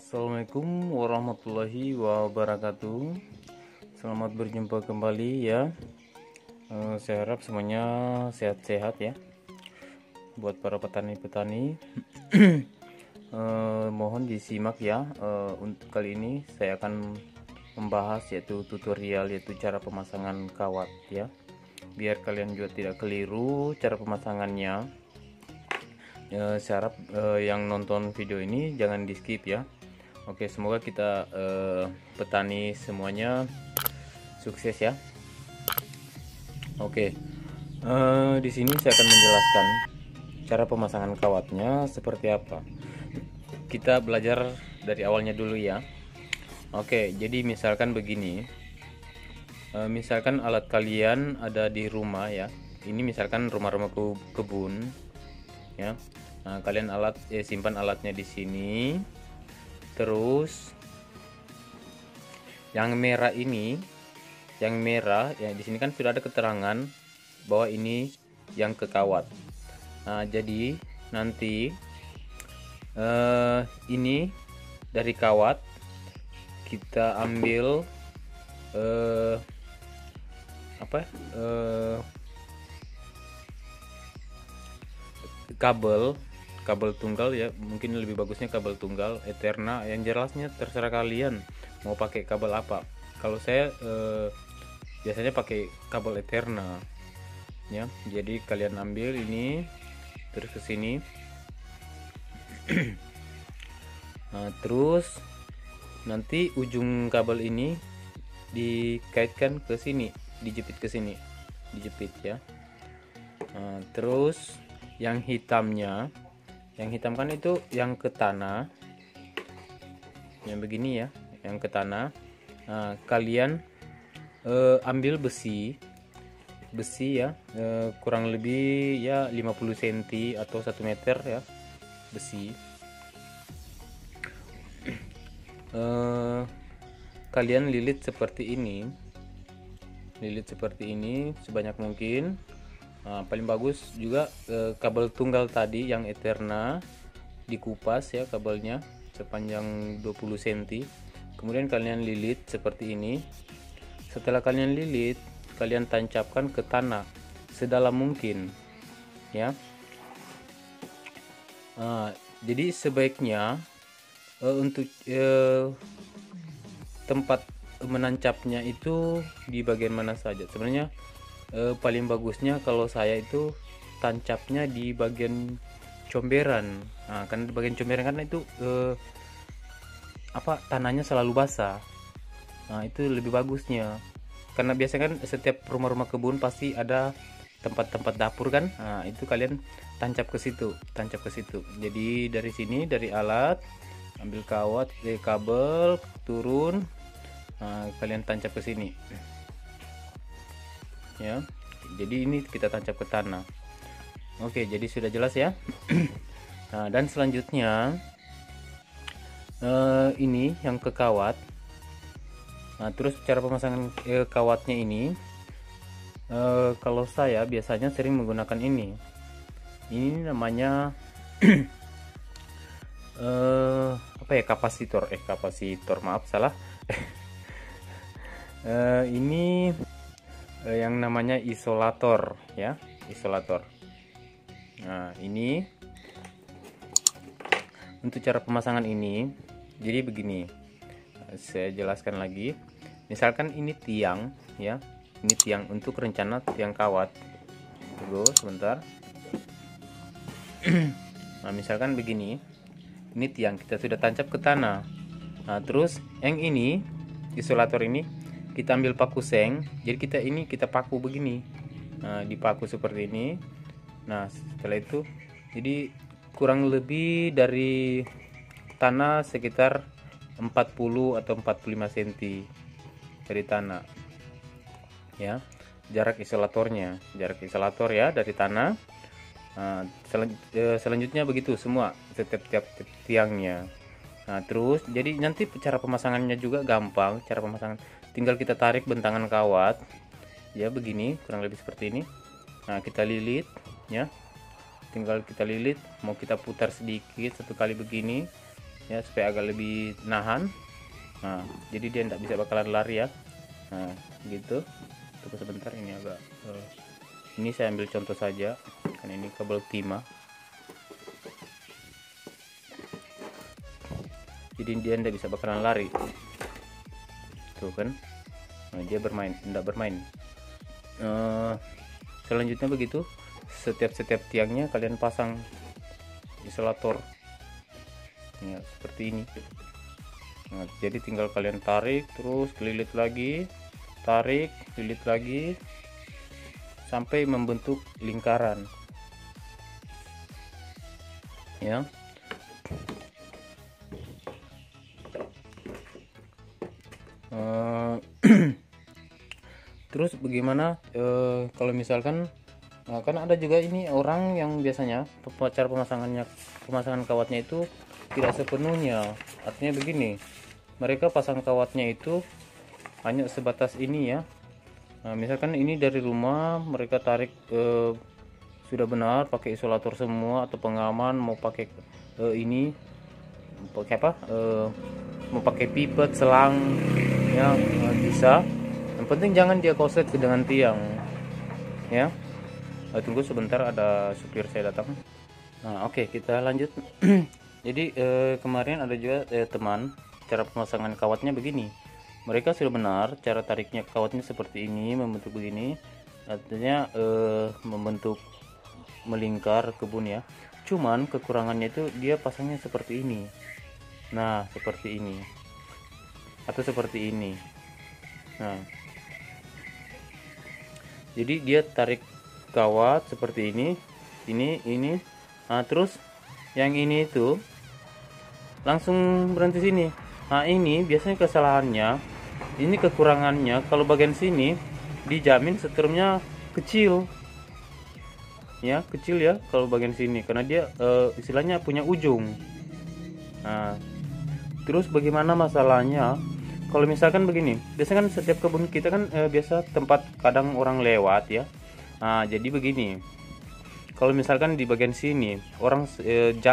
Assalamualaikum warahmatullahi wabarakatuh. Selamat berjumpa kembali ya. Saya harap semuanya sehat-sehat ya. Buat para petani-petani, mohon disimak ya. Untuk kali ini saya akan membahas yaitu tutorial, yaitu cara pemasangan kawat ya. Biar kalian juga tidak keliru cara pemasangannya. Saya harap yang nonton video ini jangan di skip ya. Oke, semoga kita petani semuanya sukses ya. Oke, di sini saya akan menjelaskan cara pemasangan kawatnya seperti apa. Kita belajar dari awalnya dulu ya. Oke, jadi misalkan begini. Misalkan alat kalian ada di rumah ya. Ini misalkan rumah-rumah kebun ya. Nah, kalian simpan alatnya di sini. Terus yang merah ini, yang merah ya, di sini kan sudah ada keterangan bahwa ini yang ke kawat. Nah, jadi nanti ini dari kawat kita ambil kabel tunggal ya, mungkin lebih bagusnya kabel tunggal Eterna, yang jelasnya terserah kalian mau pakai kabel apa. Kalau saya biasanya pakai kabel Eterna ya. Jadi kalian ambil ini terus ke sini. Nah, terus nanti ujung kabel ini dikaitkan ke sini, dijepit ke sini, dijepit ya. Nah, terus yang hitamnya, yang hitam kan itu yang ke tanah, yang begini ya, yang ke tanah. Nah, kalian ambil besi ya, kurang lebih ya 50 cm atau 1 meter ya, besi. Kalian lilit seperti ini, sebanyak mungkin. Nah, paling bagus juga kabel tunggal tadi yang Eterna dikupas ya, kabelnya sepanjang 20 cm. Kemudian kalian lilit seperti ini. Setelah kalian lilit, kalian tancapkan ke tanah sedalam mungkin ya. Jadi sebaiknya untuk tempat menancapnya itu di bagian mana saja sebenarnya. Paling bagusnya kalau saya itu tancapnya di bagian comberan. Nah, kan di bagian comberan kan itu tanahnya selalu basah. Nah, itu lebih bagusnya, karena biasanya kan setiap rumah-rumah kebun pasti ada tempat-tempat dapur kan. Nah, itu kalian tancap ke situ. Jadi dari sini, dari alat, ambil kawat, kabel, turun. Nah, kalian tancap ke sini ya. Jadi ini kita tancap ke tanah. Oke, jadi sudah jelas ya. Nah, dan selanjutnya ini yang ke kawat. Nah, terus cara pemasangan kawatnya ini, kalau saya biasanya sering menggunakan ini namanya kapasitor, maaf salah. Ini yang namanya isolator ya, isolator. Nah, ini untuk cara pemasangan ini. Jadi begini, saya jelaskan lagi. Misalkan ini tiang ya, ini tiang untuk rencana tiang kawat. Tunggu sebentar. Nah, misalkan begini, ini tiang kita sudah tancap ke tanah. Nah, terus yang ini isolator ini kita ambil paku seng. Jadi kita paku begini. Nah, dipaku seperti ini. Nah, setelah itu jadi kurang lebih dari tanah sekitar 40 atau 45 cm dari tanah ya, jarak isolator ya dari tanah. Nah, selanjutnya begitu semua, setiap tiangnya. Nah, terus jadi nanti cara pemasangannya juga gampang. Cara pemasangan tinggal kita tarik bentangan kawat ya, begini kurang lebih seperti ini. Nah, kita lilit ya, tinggal kita lilit, mau kita putar sedikit satu kali begini. ya, supaya agak lebih nahan. Nah, jadi dia tidak bisa bakalan lari ya. Nah, gitu. Tunggu sebentar, ini agak ini saya ambil contoh saja, kan ini kabel timah. Jadi dia tidak bisa bakalan lari. Tuh kan. Nah, dia tidak bermain. Selanjutnya begitu, setiap tiangnya kalian pasang isolator ya, seperti ini. Nah, jadi tinggal kalian tarik terus, lilit lagi, tarik, lilit lagi, sampai membentuk lingkaran ya. Terus bagaimana kalau misalkan kan ada juga ini orang yang biasanya cara pemasangan kawatnya itu tidak sepenuhnya. Artinya begini, mereka pasang kawatnya itu hanya sebatas ini ya. Nah, misalkan ini dari rumah mereka tarik sudah benar pakai isolator semua atau pengaman, mau pakai ini pakai apa, mau pakai pipet, selang ya, bisa. Yang penting jangan dia korslet dengan tiang ya. Tunggu sebentar, ada supir saya datang. Nah, oke, kita lanjut. Jadi kemarin ada juga teman, cara pemasangan kawatnya begini. Mereka sudah benar, cara tariknya kawatnya seperti ini, membentuk begini. Artinya membentuk melingkar kebun ya. Cuman kekurangannya itu dia pasangnya seperti ini. Nah, seperti ini. Atau seperti ini. Nah, jadi dia tarik kawat seperti ini. Nah, terus yang ini itu langsung berhenti sini. Nah, ini biasanya kesalahannya, ini kekurangannya. Kalau bagian sini dijamin setrumnya kecil ya, kecil ya kalau bagian sini, karena dia istilahnya punya ujung. Nah, terus bagaimana masalahnya kalau misalkan begini, biasanya kan setiap kebun kita kan biasa tempat kadang orang lewat ya. Nah, jadi begini, kalau misalkan di bagian sini orang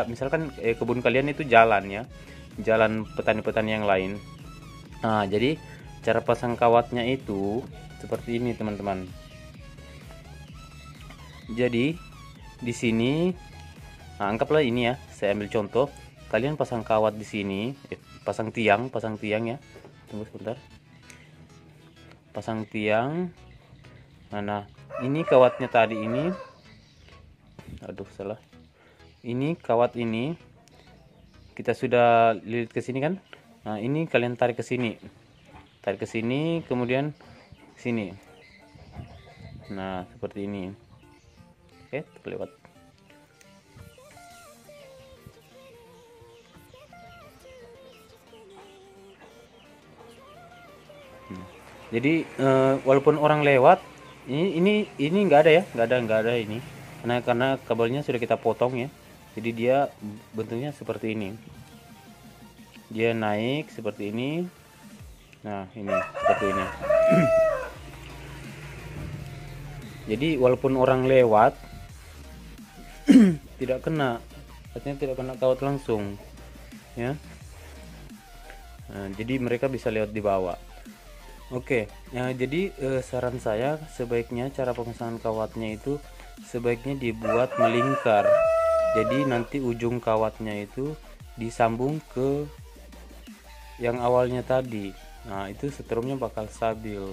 misalkan kebun kalian itu jalan ya, jalan petani-petani yang lain. Nah, jadi cara pasang kawatnya itu seperti ini teman-teman. Jadi di sini, nah, anggaplah ini ya, saya ambil contoh, kalian pasang kawat di sini, pasang tiang ya. Tunggu sebentar, pasang tiang. Nah, ini kawatnya tadi ini, aduh salah, ini kawat ini kita sudah lilit ke sini kan. Nah, ini kalian tarik ke sini, kemudian sini. Nah, seperti ini. Oke, terlewat. Jadi walaupun orang lewat, ini nggak ada ya, nggak ada ini, karena kabelnya sudah kita potong ya. Jadi dia bentuknya seperti ini, dia naik seperti ini. Nah, ini seperti ini. Jadi walaupun orang lewat tidak kena, artinya tidak kena kawat langsung ya. Nah, jadi mereka bisa lewat di bawah. Oke, ya, jadi saran saya sebaiknya cara pemasangan kawatnya itu sebaiknya dibuat melingkar. Jadi nanti ujung kawatnya itu disambung ke yang awalnya tadi. Nah, itu setrumnya bakal stabil.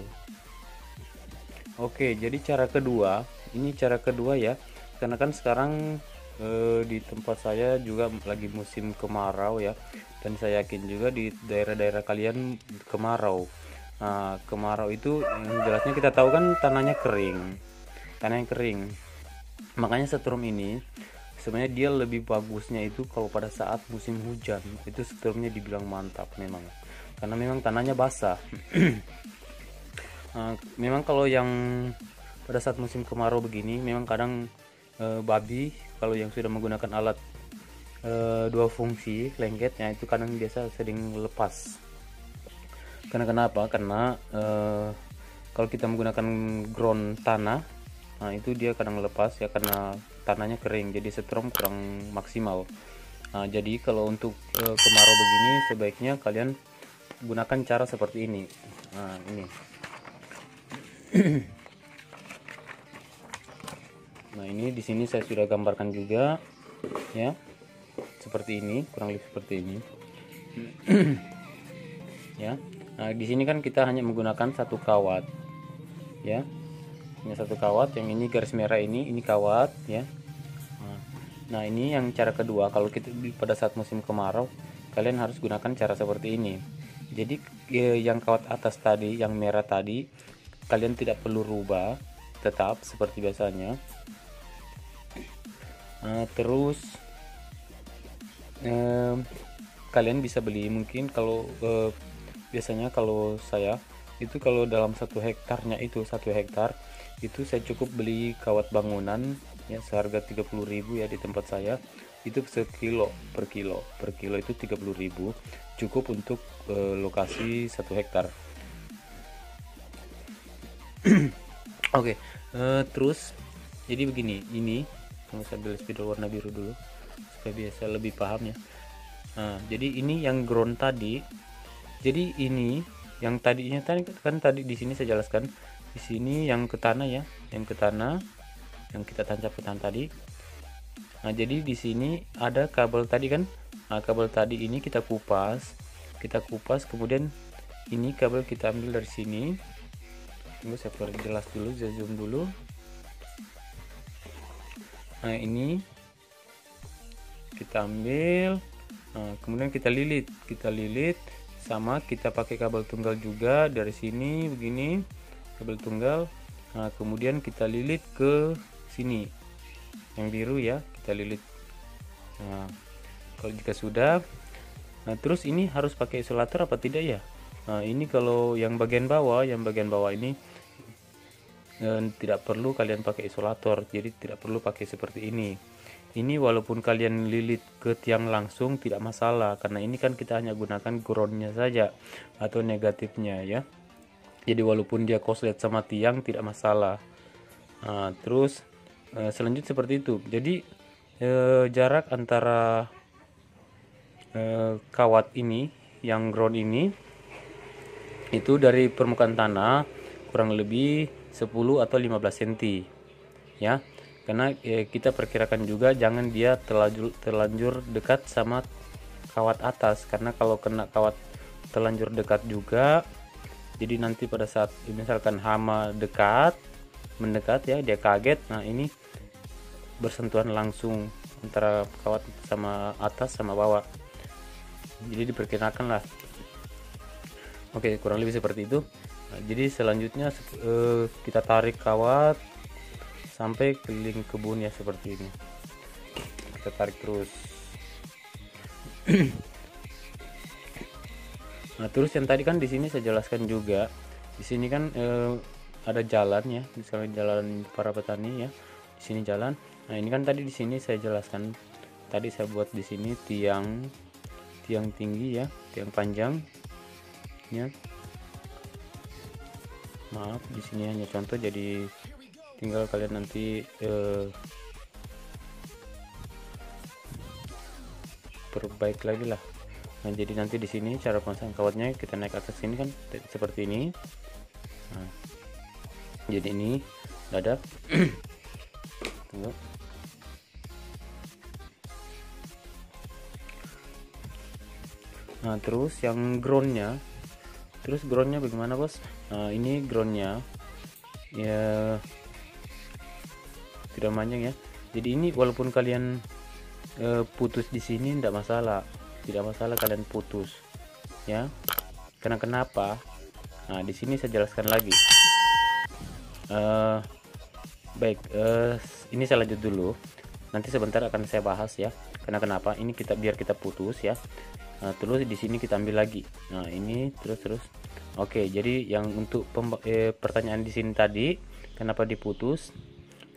Oke, jadi cara kedua, ini cara kedua ya. Karena kan sekarang di tempat saya juga lagi musim kemarau ya. Dan saya yakin juga di daerah-daerah kalian kemarau. Nah, kemarau itu yang jelasnya kita tahu kan tanahnya kering, makanya setrum ini sebenarnya dia lebih bagusnya itu kalau pada saat musim hujan, itu setrumnya dibilang mantap memang, karena memang tanahnya basah. Memang kalau yang pada saat musim kemarau begini memang kadang babi kalau yang sudah menggunakan alat dua fungsi lengketnya itu kadang biasa sering lepas. Karena kenapa? Karena kalau kita menggunakan ground tanah, nah itu dia kadang lepas ya, karena tanahnya kering, jadi setrum kurang maksimal. Nah, jadi kalau untuk kemarau begini sebaiknya kalian gunakan cara seperti ini. Nah, ini. Nah, ini di sini saya sudah gambarkan juga ya. Seperti ini, kurang lebih seperti ini. Ya. Nah, di sini kan kita hanya menggunakan satu kawat. Ya. Ini satu kawat, yang ini garis merah ini kawat ya. Nah, ini yang cara kedua, kalau kita pada saat musim kemarau kalian harus gunakan cara seperti ini. Jadi yang kawat atas tadi, yang merah tadi, kalian tidak perlu rubah, tetap seperti biasanya. Terus kalian bisa beli, mungkin kalau biasanya kalau saya itu kalau dalam 1 hektarnya itu 1 hektar itu saya cukup beli kawat bangunan ya seharga 30.000 ya di tempat saya itu sekilo per kilo itu 30.000 cukup untuk lokasi 1 hektar. Oke, terus jadi begini, ini saya ambil spidol warna biru dulu supaya biasa lebih paham ya. Nah, jadi ini yang ground tadi, jadi ini yang tadinya tadi di sini saya jelaskan, di sini yang ke tanah ya, yang ke tanah yang kita tancap ke tanah tadi. Nah, jadi di sini ada kabel tadi kan. Nah, kabel tadi ini kita kupas, kemudian ini kabel kita ambil dari sini. Tunggu saya perjelas dulu, saya zoom dulu. Nah, ini kita ambil, nah, kemudian kita lilit sama kita pakai kabel tunggal juga dari sini begini, kabel tunggal. Nah, kemudian kita lilit ke sini yang biru ya, kita lilit. Nah, kalau jika sudah, nah terus ini harus pakai isolator apa tidak ya? Nah, ini kalau yang bagian bawah ini tidak perlu kalian pakai isolator, jadi tidak perlu pakai seperti ini. Ini walaupun kalian lilit ke tiang langsung tidak masalah, karena ini kan kita hanya gunakan groundnya saja atau negatifnya ya. Jadi walaupun dia korslet sama tiang tidak masalah. Nah, terus selanjutnya seperti itu. Jadi jarak antara kawat ini yang ground ini itu dari permukaan tanah kurang lebih 10 atau 15 cm ya, karena kita perkirakan juga jangan dia terlanjur dekat sama kawat atas, karena kalau kena kawat terlanjur dekat juga, jadi nanti pada saat misalkan hama mendekat ya, dia kaget. Nah, ini bersentuhan langsung antara kawat sama atas sama bawah, jadi diperkirakan lah. Oke, kurang lebih seperti itu. Nah, jadi selanjutnya kita tarik kawat sampai keliling kebun ya, seperti ini. Kita tarik terus. Nah, terus yang tadi kan di sini saya jelaskan juga. Di sini kan ada jalan ya, misalnya jalan para petani ya. Di sini jalan. Nah, ini kan tadi di sini saya jelaskan. Tadi saya buat di sini tiang tinggi ya, tiang panjang. Ya. Maaf, di sini hanya contoh, jadi tinggal kalian nanti perbaik lagi lah. Nah, jadi nanti di sini cara pasang kawatnya kita naik atas sini kan seperti ini. Nah, jadi ini dada. Tunggu. Nah, terus yang groundnya bagaimana bos? Nah, ini groundnya ya tidak panjang ya, jadi ini walaupun kalian putus di sini tidak masalah kalian putus ya, karena kenapa? Nah, di sini saya jelaskan lagi. Baik, ini saya lanjut dulu, nanti sebentar akan saya bahas ya, karena kenapa ini biar kita putus ya. Nah, terus di sini kita ambil lagi. Nah, ini terus. Oke, jadi yang untuk pertanyaan di sini tadi, kenapa diputus?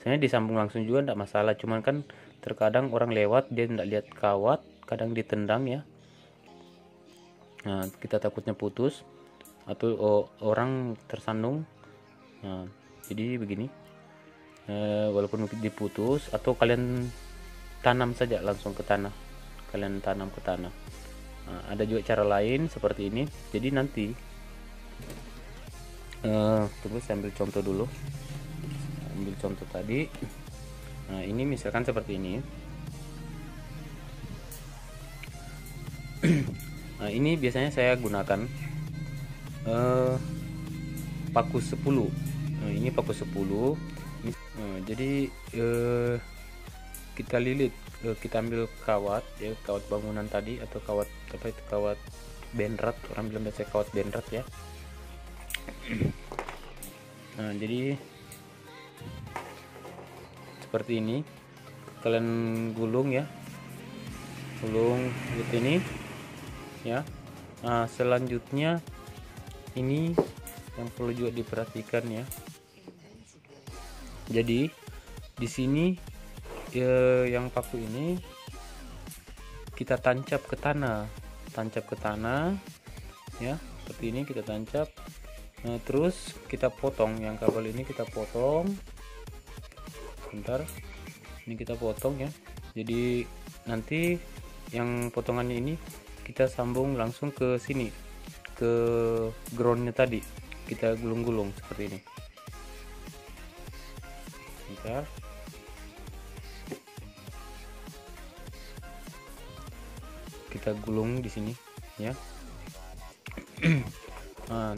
Sebenarnya disambung langsung juga tidak masalah, cuman kan terkadang orang lewat dia tidak lihat kawat, kadang ditendang ya. Nah, kita takutnya putus atau orang tersandung. Nah, jadi begini. Walaupun diputus atau kalian tanam saja langsung ke tanah kalian tanam ke tanah. Nah, ada juga cara lain seperti ini. Jadi nanti tunggu, saya ambil contoh dulu. Ambil contoh tadi. Nah, ini misalkan seperti ini. Nah, ini biasanya saya gunakan paku 10. Nah, ini paku 10. Jadi kita lilit, kita ambil kawat ya, kawat bangunan tadi, atau kawat apa itu, kawat benrat, orang bilang biasa kawat benrat ya. Nah, jadi seperti ini kalian gulung ya, gulung seperti ini ya. Nah, selanjutnya ini yang perlu juga diperhatikan ya. Jadi di sini yang paku ini kita tancap ke tanah, ya, seperti ini kita tancap. Nah, terus kita potong yang kabel ini, kita potong. Bentar, ini kita potong ya. Jadi nanti yang potongannya ini kita sambung langsung ke sini, ke groundnya tadi, kita gulung-gulung seperti ini. Bentar. Kita gulung di sini ya. Nah,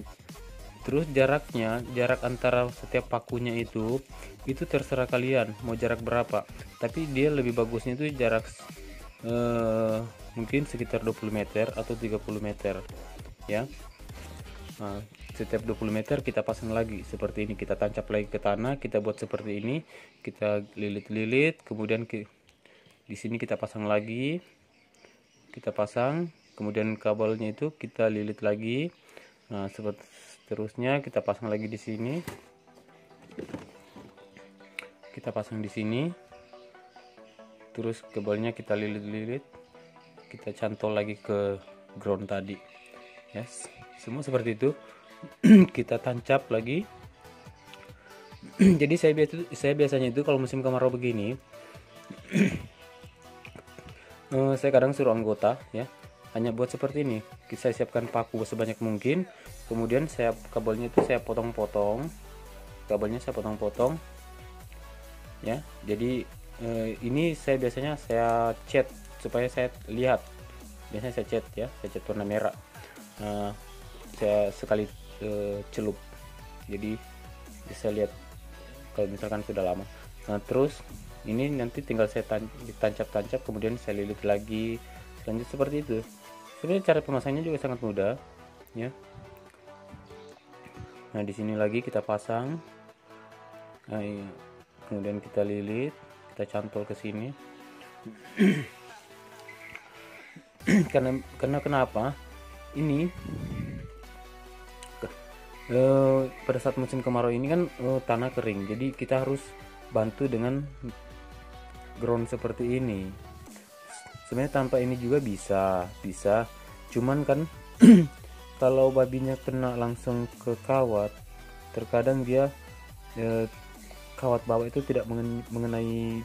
terus jarak antara setiap pakunya itu terserah kalian mau jarak berapa, tapi dia lebih bagusnya itu jarak mungkin sekitar 20 meter atau 30 meter ya. Nah, setiap 20 meter kita pasang lagi seperti ini, kita tancap lagi ke tanah, kita buat seperti ini, kita lilit-lilit, kemudian di sini kita pasang lagi, kita pasang, kemudian kabelnya itu kita lilit lagi. Nah, seterusnya kita pasang lagi di sini, kita pasang di sini, terus kabelnya kita lilit-lilit, kita cantol lagi ke ground tadi, yes, semua seperti itu. Kita tancap lagi. Jadi saya biasanya itu kalau musim kemarau begini, saya kadang suruh anggota ya, hanya buat seperti ini. Saya siapkan paku sebanyak mungkin, kemudian kabelnya itu saya potong-potong, ya. Jadi ini saya biasanya saya cat supaya saya lihat, biasanya saya cat ya, saya cat warna merah. Saya sekali celup, jadi bisa lihat kalau misalkan sudah lama. Nah, terus ini nanti tinggal saya tancap-tancap, kemudian saya lilit lagi, selanjutnya seperti itu. Sebenarnya cara pemasangnya juga sangat mudah ya. Nah, di sini lagi kita pasang, nah, kemudian kita lilit, kita cantol ke sini. karena kenapa ini pada saat musim kemarau ini kan tanah kering, jadi kita harus bantu dengan ground seperti ini. Sebenarnya tanpa ini juga bisa, cuman kan kalau babinya kena langsung ke kawat, terkadang dia kawat bawah itu tidak mengenai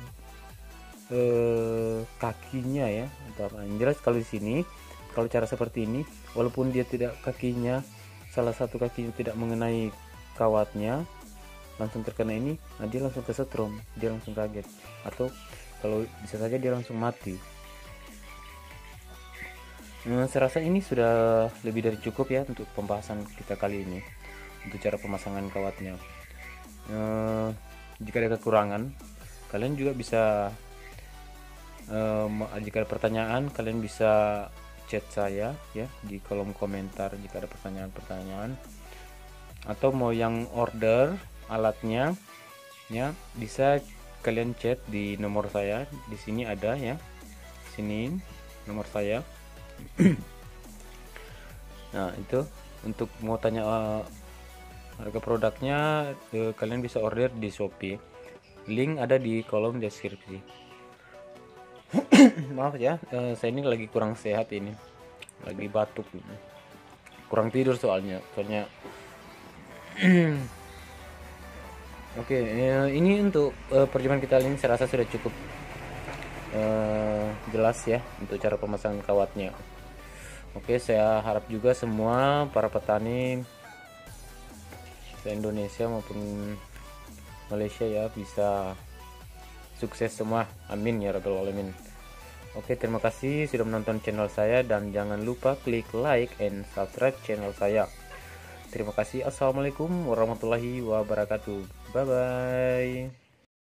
kakinya ya, atau apa. Yang jelas kalau di sini, kalau cara seperti ini, walaupun dia tidak, kakinya salah satu kakinya tidak mengenai kawatnya, langsung terkena ini, nah dia langsung kesetrum, dia langsung kaget, atau kalau bisa saja dia langsung mati. Saya rasa ini sudah lebih dari cukup ya untuk pembahasan kita kali ini untuk cara pemasangan kawatnya. Jika ada kekurangan, kalian juga bisa, jika ada pertanyaan, kalian bisa chat saya ya di kolom komentar jika ada pertanyaan-pertanyaan, atau mau yang order alatnya ya, bisa kalian chat di nomor saya, di sini ada ya, sini nomor saya. Nah, itu untuk mau tanya harga produknya, kalian bisa order di Shopee, link ada di kolom deskripsi. Maaf ya, saya ini lagi kurang sehat, ini lagi batuk, kurang tidur soalnya. Oke, ini untuk perjumpaan kita ini saya rasa sudah cukup. jelas ya untuk cara pemasangan kawatnya. Oke, saya harap juga semua para petani Indonesia maupun Malaysia ya bisa sukses semua, amin ya rabbal alamin. Oke, terima kasih sudah menonton channel saya dan jangan lupa klik like and subscribe channel saya. Terima kasih. Assalamualaikum warahmatullahi wabarakatuh. Bye bye.